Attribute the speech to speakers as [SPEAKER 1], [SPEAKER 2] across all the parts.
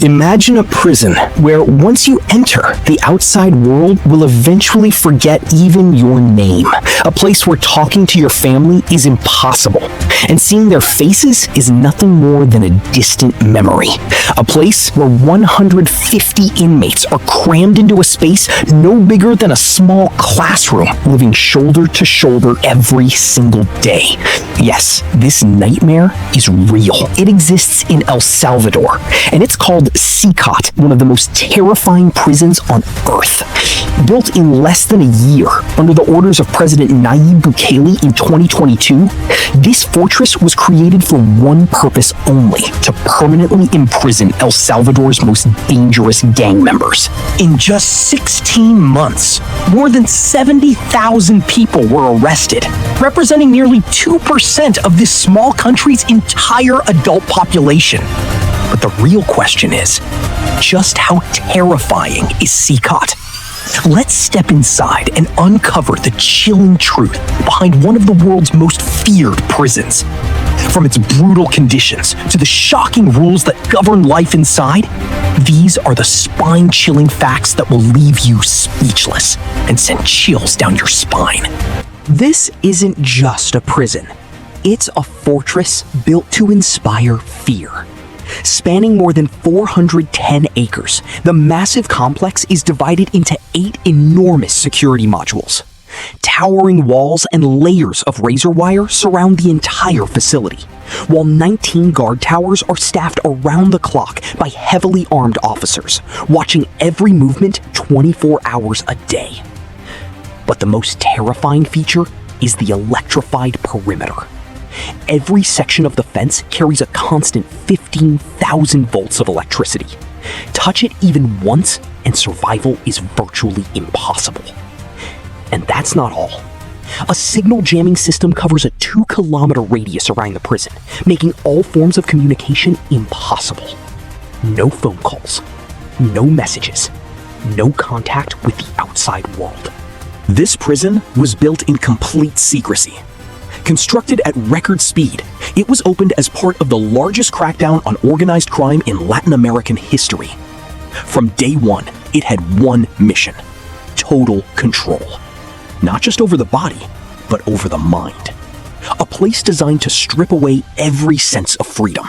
[SPEAKER 1] Imagine a prison where once you enter, the outside world will eventually forget even your name. A place where talking to your family is impossible, and seeing their faces is nothing more than a distant memory. A place where 150 inmates are crammed into a space no bigger than a small classroom, living shoulder to shoulder every single day. Yes, this nightmare is real. It exists in El Salvador, and it's called CECOT, one of the most terrifying prisons on Earth. Built in less than a year under the orders of President Nayib Bukele in 2022, this fortress was created for one purpose only: to permanently imprison El Salvador's most dangerous gang members. In just 16 months, more than 70,000 people were arrested, representing nearly 2% of this small country's entire adult population. But the real question is, just how terrifying is CECOT? Let's step inside and uncover the chilling truth behind one of the world's most feared prisons. From its brutal conditions to the shocking rules that govern life inside, these are the spine-chilling facts that will leave you speechless and send chills down your spine.
[SPEAKER 2] This isn't just a prison. It's a fortress built to inspire fear. Spanning more than 410 acres, the massive complex is divided into 8 enormous security modules. Towering walls and layers of razor wire surround the entire facility, while 19 guard towers are staffed around the clock by heavily armed officers, watching every movement 24 hours a day. But the most terrifying feature is the electrified perimeter. Every section of the fence carries a constant 15,000 volts of electricity. Touch it even once and survival is virtually impossible. And that's not all. A signal jamming system covers a 2-kilometer radius around the prison, making all forms of communication impossible. No phone calls, no messages, no contact with the outside world.
[SPEAKER 1] This prison was built in complete secrecy. Constructed at record speed, it was opened as part of the largest crackdown on organized crime in Latin American history. From day one, it had one mission: total control. Not just over the body, but over the mind. A place designed to strip away every sense of freedom.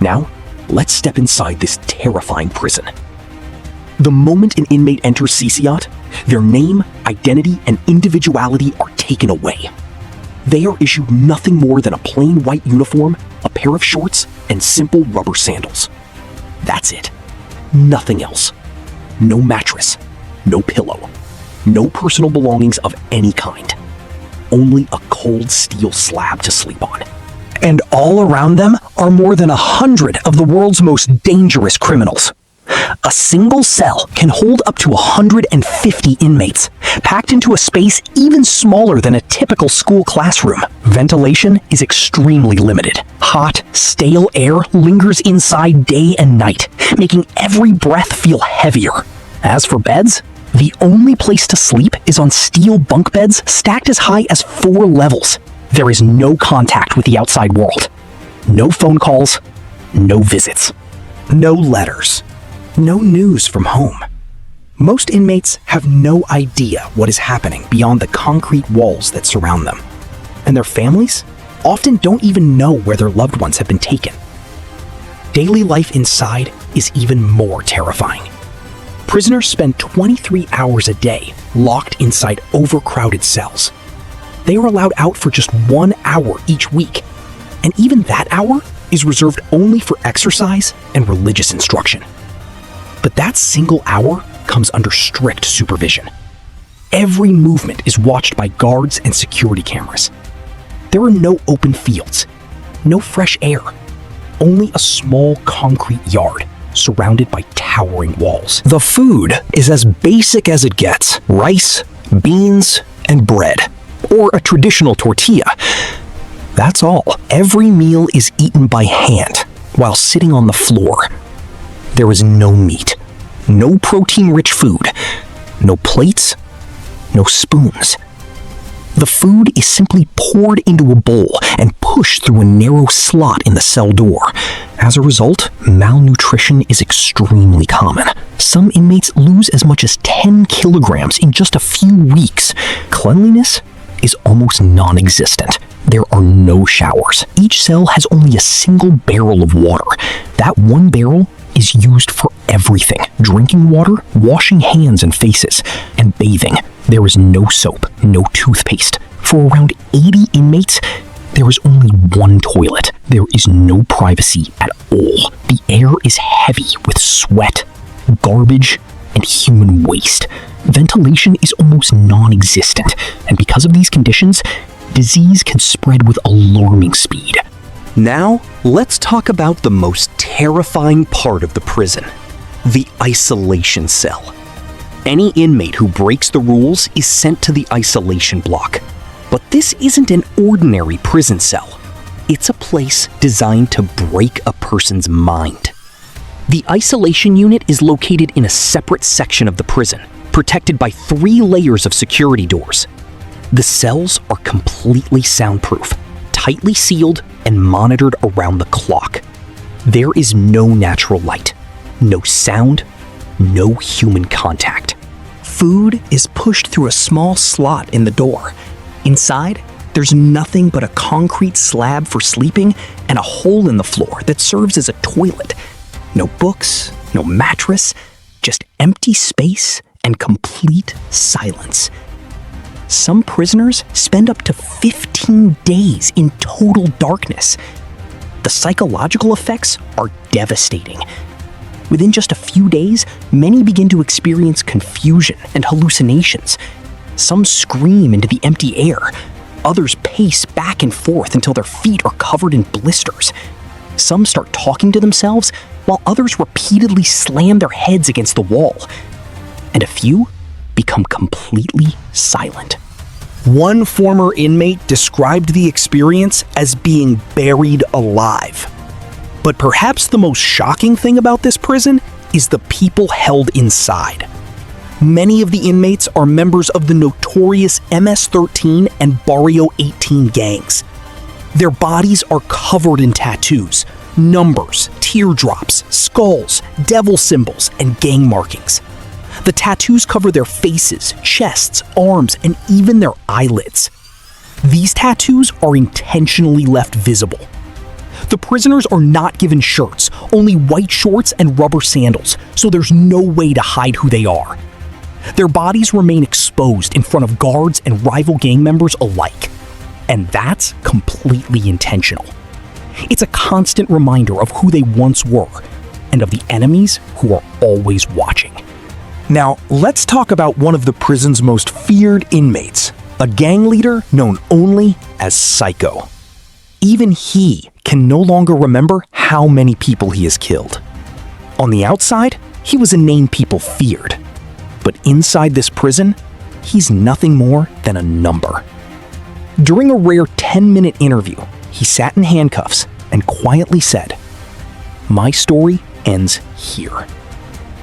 [SPEAKER 1] Now, let's step inside this terrifying prison. The moment an inmate enters CECOT, their name, identity, and individuality are taken away. They are issued nothing more than a plain white uniform, a pair of shorts, and simple rubber sandals. That's it. Nothing else. No mattress, no pillow, no personal belongings of any kind. Only a cold steel slab to sleep on. And all around them are more than 100 of the world's most dangerous criminals. A single cell can hold up to 150 inmates, packed into a space even smaller than a typical school classroom. Ventilation is extremely limited. Hot, stale air lingers inside day and night, making every breath feel heavier. As for beds, the only place to sleep is on steel bunk beds stacked as high as 4 levels. There is no contact with the outside world. No phone calls, no visits, no letters. No news from home. Most inmates have no idea what is happening beyond the concrete walls that surround them, and their families often don't even know where their loved ones have been taken. Daily life inside is even more terrifying. Prisoners spend 23 hours a day locked inside overcrowded cells. They are allowed out for just 1 hour each week, and even that hour is reserved only for exercise and religious instruction. But that single hour comes under strict supervision. Every movement is watched by guards and security cameras. There are no open fields, no fresh air, only a small concrete yard surrounded by towering walls. The food is as basic as it gets: rice, beans, and bread, or a traditional tortilla. That's all. Every meal is eaten by hand while sitting on the floor. There is no meat, no protein-rich food, no plates, no spoons. The food is simply poured into a bowl and pushed through a narrow slot in the cell door. As a result, malnutrition is extremely common. Some inmates lose as much as 10 kilograms in just a few weeks. Cleanliness is almost non-existent. There are no showers. Each cell has only a single barrel of water. That one barrel is used for everything: drinking water, washing hands and faces, and bathing. There is no soap, no toothpaste. For around 80 inmates, there is only one toilet. There is no privacy at all. The air is heavy with sweat, garbage, and human waste. Ventilation is almost non-existent, and because of these conditions, disease can spread with alarming speed. Now, let's talk about the most terrifying part of the prison: the isolation cell. Any inmate who breaks the rules is sent to the isolation block. But this isn't an ordinary prison cell. It's a place designed to break a person's mind. The isolation unit is located in a separate section of the prison, protected by 3 layers of security doors. The cells are completely soundproof, tightly sealed, and monitored around the clock. There is no natural light, no sound, no human contact.
[SPEAKER 2] Food is pushed through a small slot in the door. Inside, there's nothing but a concrete slab for sleeping and a hole in the floor that serves as a toilet. No books, no mattress, just empty space and complete silence. Some prisoners spend up to 15 days in total darkness. The psychological effects are devastating. Within just a few days, many begin to experience confusion and hallucinations. Some scream into the empty air. Others pace back and forth until their feet are covered in blisters. Some start talking to themselves, while others repeatedly slam their heads against the wall. And a few become completely silent. One former inmate described the experience as being buried alive. But perhaps the most shocking thing about this prison is the people held inside. Many of the inmates are members of the notorious MS-13 and Barrio 18 gangs. Their bodies are covered in tattoos, numbers, teardrops, skulls, devil symbols, and gang markings. The tattoos cover their faces, chests, arms, and even their eyelids. These tattoos are intentionally left visible. The prisoners are not given shirts, only white shorts and rubber sandals, so there's no way to hide who they are. Their bodies remain exposed in front of guards and rival gang members alike. And that's completely intentional. It's a constant reminder of who they once were and of the enemies who are always watching. Now, let's talk about one of the prison's most feared inmates, a gang leader known only as Psycho. Even he can no longer remember how many people he has killed. On the outside, he was a name people feared. But inside this prison, he's nothing more than a number. During a rare 10-minute interview, he sat in handcuffs and quietly said, "My story ends here.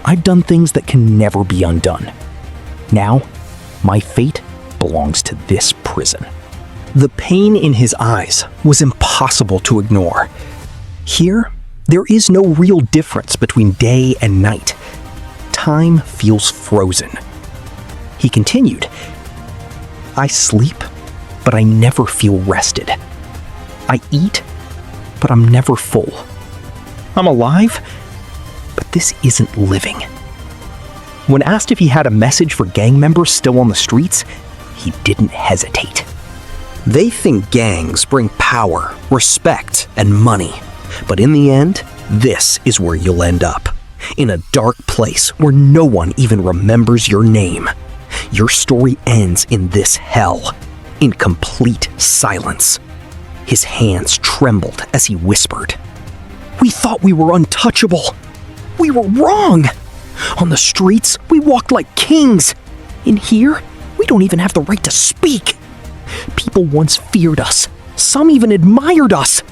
[SPEAKER 2] I've done things that can never be undone. Now, my fate belongs to this prison." The pain in his eyes was impossible to ignore. Here, there is no real difference between day and night. Time feels frozen. He continued, "I sleep, but I never feel rested. I eat, but I'm never full. I'm alive, but this isn't living." When asked if he had a message for gang members still on the streets, he didn't hesitate. They think gangs bring power, respect, and money. But in the end, this is where you'll end up. In a dark place where no one even remembers your name. Your story ends in this hell, in complete silence. His hands trembled as he whispered, "We thought we were untouchable. We were wrong. On the streets, we walked like kings. In here, we don't even have the right to speak. People once feared us. Some even admired us.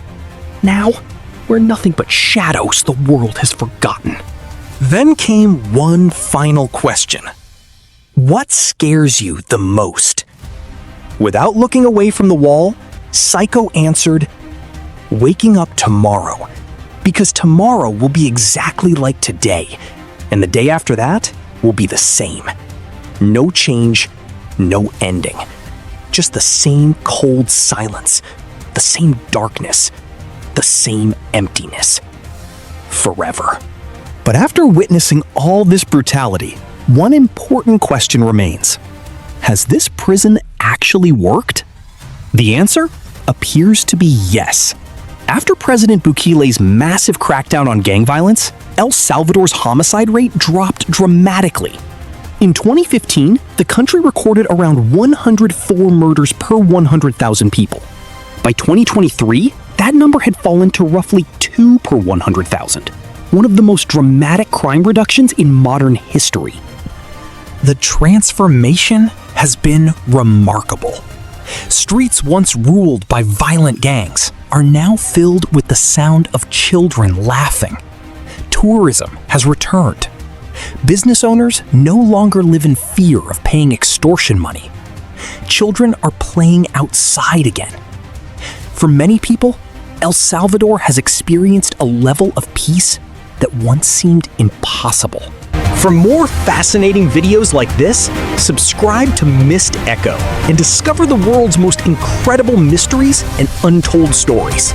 [SPEAKER 2] Now, we're nothing but shadows the world has forgotten." Then came one final question. What scares you the most? Without looking away from the wall, Psycho answered, "Waking up tomorrow.
[SPEAKER 1] Because tomorrow will be exactly like today, and the day after that will be the same. No change, no ending. Just the same cold silence, the same darkness, the same emptiness. Forever. But after witnessing all this brutality, one important question remains. Has this prison actually worked? The answer appears to be yes. After President Bukele's massive crackdown on gang violence, El Salvador's homicide rate dropped dramatically. In 2015, the country recorded around 104 murders per 100,000 people. By 2023, that number had fallen to roughly 2 per 100,000, one of the most dramatic crime reductions in modern history. The transformation has been remarkable. Streets once ruled by violent gangs are now filled with the sound of children laughing. Tourism has returned. Business owners no longer live in fear of paying extortion money. Children are playing outside again. For many people, El Salvador has experienced a level of peace that once seemed impossible. For more fascinating videos like this, subscribe to Missed Echo and discover the world's most incredible mysteries and untold stories.